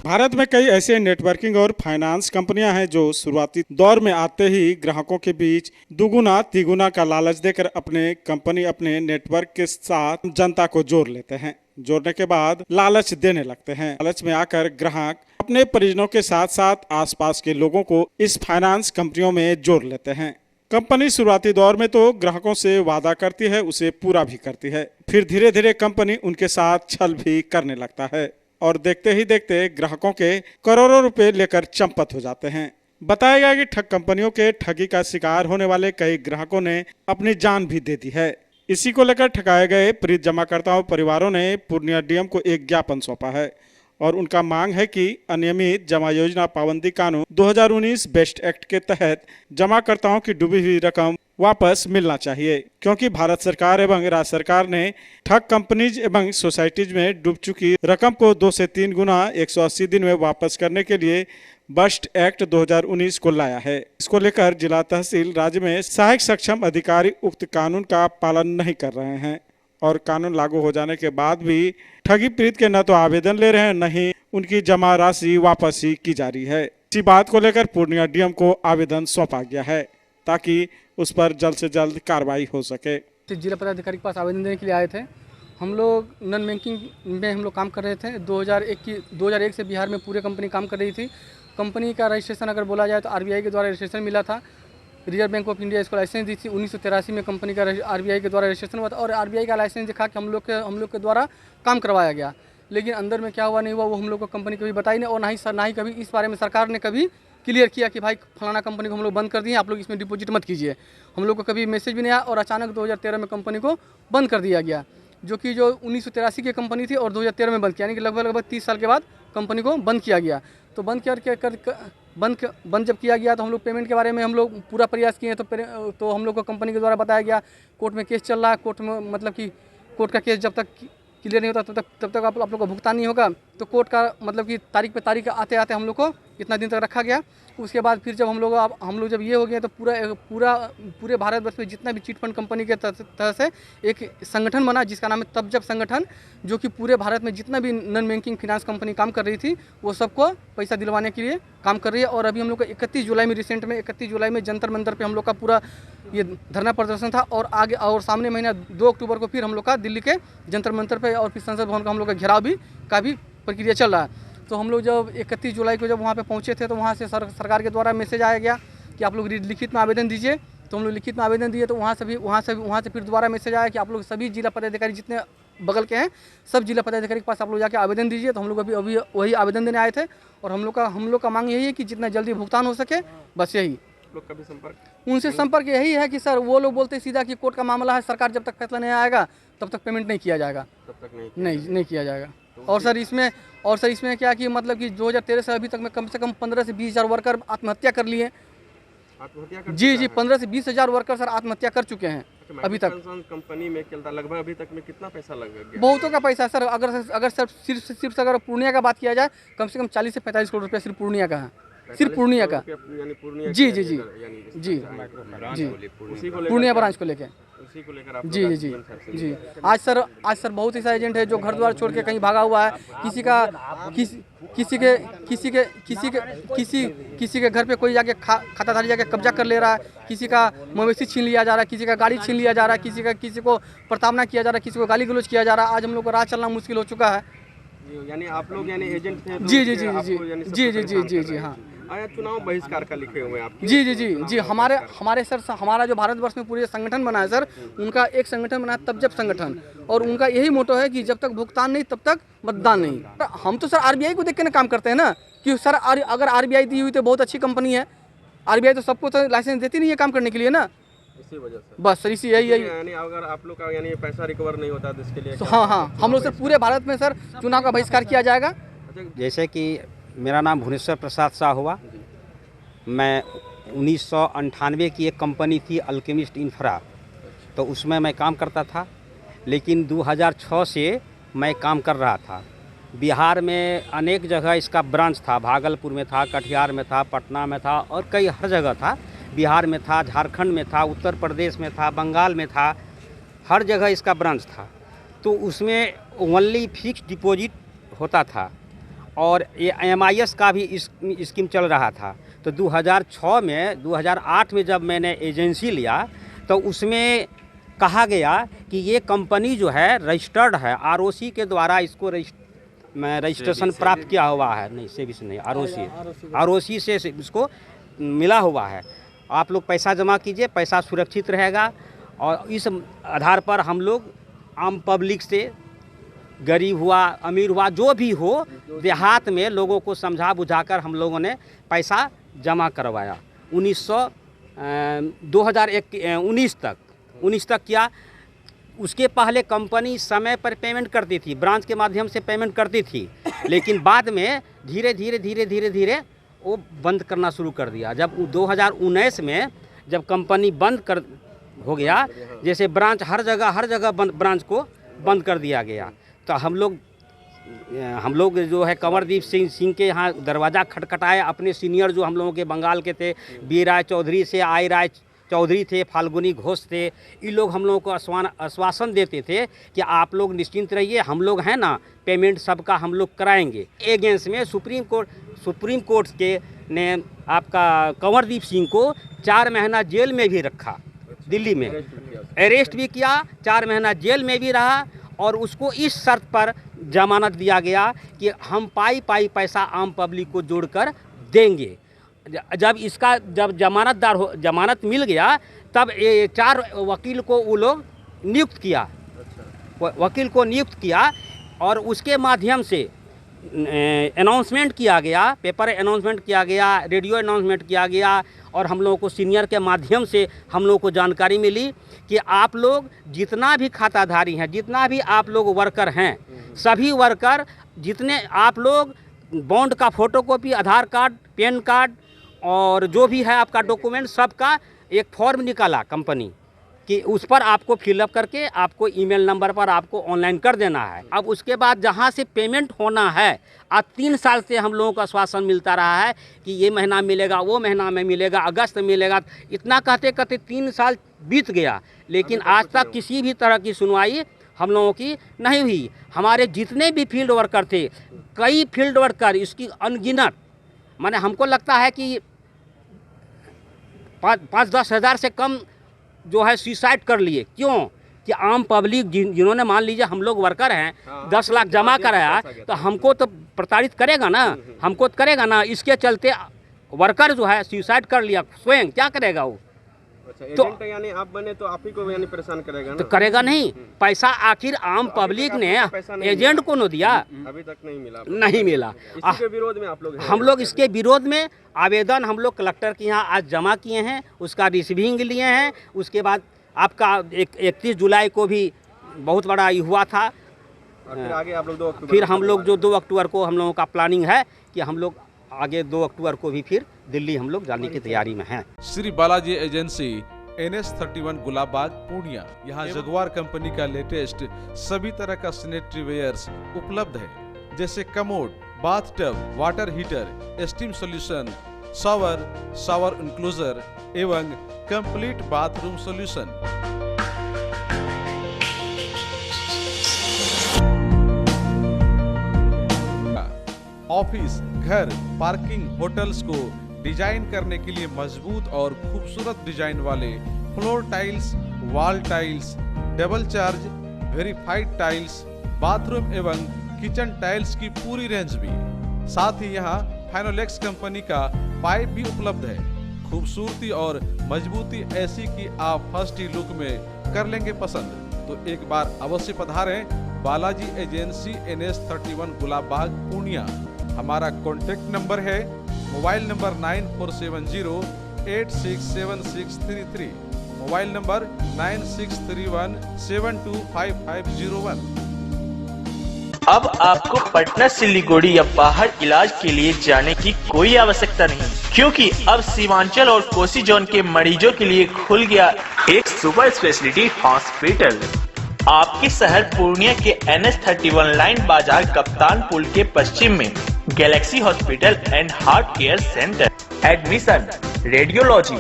भारत में कई ऐसे नेटवर्किंग और फाइनेंस कंपनियां हैं जो शुरुआती दौर में आते ही ग्राहकों के बीच दुगुना तिगुना का लालच देकर अपने नेटवर्क के साथ जनता को जोड़ लेते हैं। जोड़ने के बाद लालच देने लगते हैं। लालच में आकर ग्राहक अपने परिजनों के साथ साथ आसपास के लोगों को इस फाइनेंस कंपनियों में जोड़ लेते हैं। कंपनी शुरुआती दौर में तो ग्राहकों से वादा करती है, उसे पूरा भी करती है। फिर धीरे धीरे कंपनी उनके साथ छल भी करने लगता है और देखते ही देखते ग्राहकों के करोड़ों रुपए लेकर चंपत हो जाते हैं। बताया गया कि ठग कंपनियों के ठगी का शिकार होने वाले कई ग्राहकों ने अपनी जान भी दे दी है। इसी को लेकर ठगाए गए पीड़ित जमाकर्ताओं परिवारों ने पूर्णिया डीएम को एक ज्ञापन सौंपा है और उनका मांग है कि अनियमित जमा योजना पाबंदी कानून 2019 बेस्ट एक्ट के तहत जमाकर्ताओं की डूबी हुई रकम वापस मिलना चाहिए, क्योंकि भारत सरकार एवं राज्य सरकार ने ठग कंपनीज एवं सोसाइटीज में डूब चुकी रकम को 2 से 3 गुना 180 दिन में वापस करने के लिए बेस्ट एक्ट 2019 को लाया है। इसको लेकर जिला तहसील राज्य में सहायक सक्षम अधिकारी उक्त कानून का पालन नहीं कर रहे हैं और कानून लागू हो जाने के बाद भी ठगी पीड़ित के न तो आवेदन ले रहे हैं, न ही उनकी जमा राशि वापस ही की जा रही है। इसी बात को लेकर पूर्णिया डीएम को आवेदन सौंपा गया है ताकि उस पर जल्द से जल्द कार्रवाई हो सके। जिला पदाधिकारी के पास आवेदन देने के लिए आए थे। हम लोग नॉन बैंकिंग में हम लोग काम कर रहे थे। 2001 से बिहार में पूरे कंपनी काम कर रही थी। कंपनी का रजिस्ट्रेशन अगर बोला जाए तो आरबीआई के द्वारा रजिस्ट्रेशन मिला था। रिजर्व बैंक ऑफ इंडिया इसको लाइसेंस दी थी। 1983 में कंपनी का आरबीआई के द्वारा रजिस्ट्रेशन हुआ था और आरबीआई का लाइसेंस दिखा के हम लोग के द्वारा काम करवाया गया। लेकिन अंदर में क्या हुआ नहीं हुआ वो हम लोग को कंपनी कभी बताई नहीं और ना ही कभी इस बारे में सरकार ने कभी क्लियर किया कि भाई फलाना कंपनी को हम लोग बंद कर दिए, आप लोग इसमें डिपॉजिट मत कीजिए। हम लोग को कभी मैसेज भी नहीं आया और अचानक 2013 में कंपनी को बंद कर दिया गया, जो 1983 की कंपनी थी और 2013 में बंद किया, यानी कि लगभग 30 साल के बाद कंपनी को बंद किया गया। तो बंद जब किया गया तो हम लोग पेमेंट के बारे में हम लोग पूरा प्रयास किए तो हम लोग को कंपनी के द्वारा बताया गया कोर्ट में केस चल रहा है। कोर्ट में मतलब कि कोर्ट का केस जब तक क्लियर नहीं होता तब तक आप लोग को भुगतान नहीं होगा। तो कोर्ट का मतलब कि तारीख पे तारीख आते आते हम लोग को इतना दिन तक रखा गया। उसके बाद फिर जब हम लोग जब ये हो गया तो पूरे भारतवर्ष में जितना भी चिट फंड कंपनी के तरह से एक संगठन बना जिसका नाम है तब जब संगठन, जो कि पूरे भारत में जितना भी नॉन बैंकिंग फाइनेंस कंपनी काम कर रही थी वो सबको पैसा दिलवाने के लिए काम कर रही है। और अभी हम लोग का 31 जुलाई में जंतर मंतर पे हम लोग का पूरा ये धरना प्रदर्शन था और सामने महीना 2 अक्टूबर को फिर हम लोग का दिल्ली के जंतर मंतर पे और फिर संसद भवन का हम लोग का घेराव का भी प्रक्रिया चल रहा है। तो हम लोग जब 31 जुलाई को जब वहाँ पे पहुँचे थे तो वहाँ से सरकार के द्वारा मैसेज आया गया कि आप लोग लिखित में आवेदन दीजिए। तो हम लोग लिखित में आवेदन दिए तो वहाँ से फिर दोबारा मैसेज आया कि आप लोग सभी जिला पदाधिकारी जितने बगल के हैं सब जिला पदाधिकारी के पास आप लोग जाके आवेदन दीजिए। तो हम लोग अभी वही आवेदन देने आए थे और हम लोग का मांग यही है कि जितना जल्दी भुगतान हो सके, बस यही। लोग का भी संपर्क उनसे संपर्क यही है कि सर वो लोग बोलते सीधा कि कोर्ट का मामला है, सरकार जब तक फैसला नहीं आएगा तब तक पेमेंट नहीं किया जाएगा, तब तक नहीं किया जाएगा। और सर इसमें क्या कि मतलब कि 2013 से अभी तक में कम से कम 15 से 20 हज़ार वर्कर आत्महत्या कर लिए। जी 15 से 20 हज़ार वर्कर सर आत्महत्या कर चुके हैं अभी तक। कंपनी में लगभग अभी तक में कितना पैसा लग गया? बहुतों का पैसा सर। अगर सिर्फ अगर पूर्णिया का बात किया जाए कम से कम 40 से 45 करोड़ रुपया सिर्फ पूर्णिया का है, सिर्फ पूर्णिया का। जी पूर्णिया ब्रांच को लेकर जी। आज सर बहुत ऐसा एजेंट है जो घर द्वार छोड़ के कहीं भागा हुआ है। किसी के घर पे कोई जाके खाताधारी जाके कब्जा कर ले रहा है, किसी का मवेशी छीन लिया जा रहा है, किसी का गाड़ी छीन लिया जा रहा है, किसी को प्रताड़ना किया जा रहा है, किसी को गाली गलौज किया जा रहा है। आज हम लोग को राह चलना मुश्किल हो चुका है। यानी आप लोग एजेंट थे? जी हाँ। चुनाव बहिष्कार का लिखे हुए आप? जी हमारे सर हमारा जो भारतवर्ष में पूरे संगठन बना है सर, उनका एक संगठन बना है तब जब संगठन, और उनका यही मोटो है कि जब तक भुगतान नहीं तब तक मतदान नहीं। हम तो सर आरबीआई को देख के ना काम करते हैं ना कि सर अगर आरबीआई दी हुई तो बहुत अच्छी कंपनी है। आरबीआई तो सबको तो लाइसेंस देती नहीं है काम करने के लिए ना, इसी वजह से बस सर इसी यही यानी अगर आप लोग का पैसा रिकवर नहीं होता तो इसके लिए तो हाँ हम लोग सर पूरे भारत में सर चुनाव का बहिष्कार किया जाएगा। जैसे कि मेरा नाम भुवनेश्वर प्रसाद शाह हुआ। मैं 1998 की एक कंपनी थी अल्केमिस्ट इंफ्रा, तो उसमें मैं काम करता था। लेकिन 2006 से मैं काम कर रहा था। बिहार में अनेक जगह इसका ब्रांच था, भागलपुर में था, कटिहार में था, पटना में था और कई हर जगह था। बिहार में था, झारखंड में था, उत्तर प्रदेश में था, बंगाल में था, हर जगह इसका ब्रांच था। तो उसमें ओनली फिक्स डिपॉजिट होता था और ये MIS का भी स्कीम चल रहा था। तो 2006 में 2008 में जब मैंने एजेंसी लिया तो उसमें कहा गया कि ये कंपनी जो है रजिस्टर्ड है, ROC के द्वारा इसको रजिस्ट्रेशन प्राप्त किया हुआ है। नहीं, सेबी से नहीं, ROC से इसको मिला हुआ है। आप लोग पैसा जमा कीजिए, पैसा सुरक्षित रहेगा। और इस आधार पर हम लोग आम पब्लिक से, गरीब हुआ अमीर हुआ जो भी हो, देहात में लोगों को समझा बुझाकर हम लोगों ने पैसा जमा करवाया। 2019 तक किया। उसके पहले कंपनी समय पर पेमेंट करती थी, ब्रांच के माध्यम से पेमेंट करती थी, लेकिन बाद में धीरे धीरे वो बंद करना शुरू कर दिया। जब 2019 में जब कंपनी हो गया, जैसे ब्रांच हर जगह ब्रांच को बंद कर दिया गया, तो हम लोग जो है कंवरदीप सिंह के यहाँ दरवाज़ा खटखटाए। अपने सीनियर जो हम लोगों के बंगाल के थे, बी राय चौधरी से, आई राय चौधरी थे, फाल्गुनी घोष थे, ये लोग हम लोगों को आश्वासन देते थे कि आप लोग निश्चिंत रहिए, हम लोग हैं ना, पेमेंट सबका हम लोग कराएंगे। एगेंस्ट में सुप्रीम कोर्ट के ने आपका कंवरदीप सिंह को 4 महीना जेल में भी रखा, दिल्ली में अरेस्ट भी किया, 4 महीना जेल में भी रहा। और उसको इस शर्त पर जमानत दिया गया कि हम पाई पैसा आम पब्लिक को जोड़कर देंगे। जब जमानत मिल गया, तब ये 4 वकील को वो लोग नियुक्त किया, और उसके माध्यम से अनाउंसमेंट किया गया, पेपर अनाउंसमेंट किया गया, रेडियो अनाउंसमेंट किया गया। और हम लोगों को सीनियर के माध्यम से हम लोगों को जानकारी मिली कि आप लोग जितना भी खाताधारी हैं, जितना भी आप लोग वर्कर हैं, सभी वर्कर जितने आप लोग बॉन्ड का फोटोकॉपी, आधार कार्ड, पैन कार्ड और जो भी है आपका डॉक्यूमेंट, सबका एक फॉर्म निकाला कंपनी कि उस पर आपको फिलअप करके आपको ईमेल नंबर पर आपको ऑनलाइन कर देना है। अब उसके बाद जहां से पेमेंट होना है, आज 3 साल से हम लोगों को आश्वासन मिलता रहा है कि ये महीना मिलेगा, वो महीना में मिलेगा, अगस्त में मिलेगा। इतना कहते 3 साल बीत गया, लेकिन आज तक किसी भी तरह की सुनवाई हम लोगों की नहीं हुई। हमारे जितने भी फील्ड वर्कर थे, कई फील्ड वर्कर, इसकी अनगिनत, माने हमको लगता है कि 5-10 हज़ार से कम जो है सुसाइड कर लिए। क्यों? कि आम पब्लिक जिन्होंने, मान लीजिए हम लोग वर्कर हैं, 10 लाख जमा कराया, तो हमको तो प्रताड़ित करेगा ना, इसके चलते वर्कर जो है सुसाइड कर लिया स्वयं। क्या करेगा वो? अच्छा, एजेंट यानी आप बने तो आप ही को यानी परेशान करेगा ना? तो करेगा नहीं। पैसा आखिर आम पब्लिक ने एजेंट को न दिया, अभी तक नहीं मिला। इसके विरोध में आप लोग, हम लोग इसके विरोध में आवेदन हम लोग कलेक्टर के यहाँ आज जमा किए हैं, उसका रिसीविंग लिए हैं। उसके बाद आपका 31 जुलाई को भी बहुत बड़ा हुआ था। फिर आगे आप लोग 2 अक्टूबर, फिर हम लोग जो 2 अक्टूबर को हम लोगों का प्लानिंग है कि हम लोग आगे 2 अक्टूबर को भी फिर दिल्ली हम लोग जाने की तैयारी में हैं। Shri Balaji agency NS31 Gulabbagh Purnia. यहाँ जगुआर कंपनी का लेटेस्ट सभी तरह का सैनिटरी वेयर्स उपलब्ध है, जैसे commode, bathtub, water heater, steam solution, shower enclosure एवं कंप्लीट बाथरूम सॉल्यूशन। ऑफिस, घर, पार्किंग, होटल्स को डिजाइन करने के लिए मजबूत और खूबसूरत डिजाइन वाले floor tiles, wall tiles, double charge, verified tiles, bathroom एवं किचन टाइल्स की पूरी रेंज भी। साथ ही यहाँ फाइनोलेक्स कंपनी का पाइप भी उपलब्ध है। खूबसूरती और मजबूती ऐसी कि आप फर्स्ट ही लुक में कर लेंगे पसंद। तो एक बार अवश्य पधारें बालाजी एजेंसी NS31 गुलाबबाग पूर्णिया। हमारा कॉन्टेक्ट नंबर है मोबाइल नंबर 9476867633, मोबाइल नंबर 9631725501। अब आपको पटना, सिलीगुड़ी या बाहर इलाज के लिए जाने की कोई आवश्यकता नहीं, क्योंकि अब सीमांचल और कोसी जोन के मरीजों के लिए खुल गया एक सुपर स्पेशलिटी हॉस्पिटल। आपके शहर पूर्णिया के NS31 लाइन बाजार कप्तान पुल के पश्चिम में Galaxy hospital and heart care centre. Admission, radiology,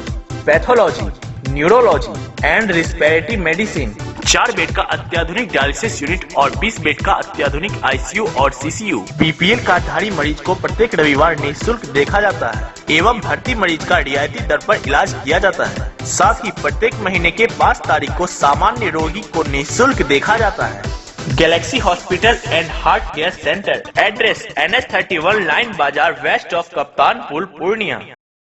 pathology, neurology and respiratory medicine, 4 bed का अत्याधुनिक डायलिसिस यूनिट और 20 बेड का अत्याधुनिक आईसीयू और सीसीयू। बीपीएल कार्डधारी मरीज को प्रत्येक रविवार निःशुल्क देखा जाता है एवं भर्ती मरीज का रियायती दर पर इलाज किया जाता है। साथ ही प्रत्येक महीने के 5 तारीख को सामान्य रोगी को निःशुल्क देखा जाता है। Galaxy hospital and heart care centre, address NH31 line बाजार वेस्ट ऑफ कप्तानपुर पूर्णिया।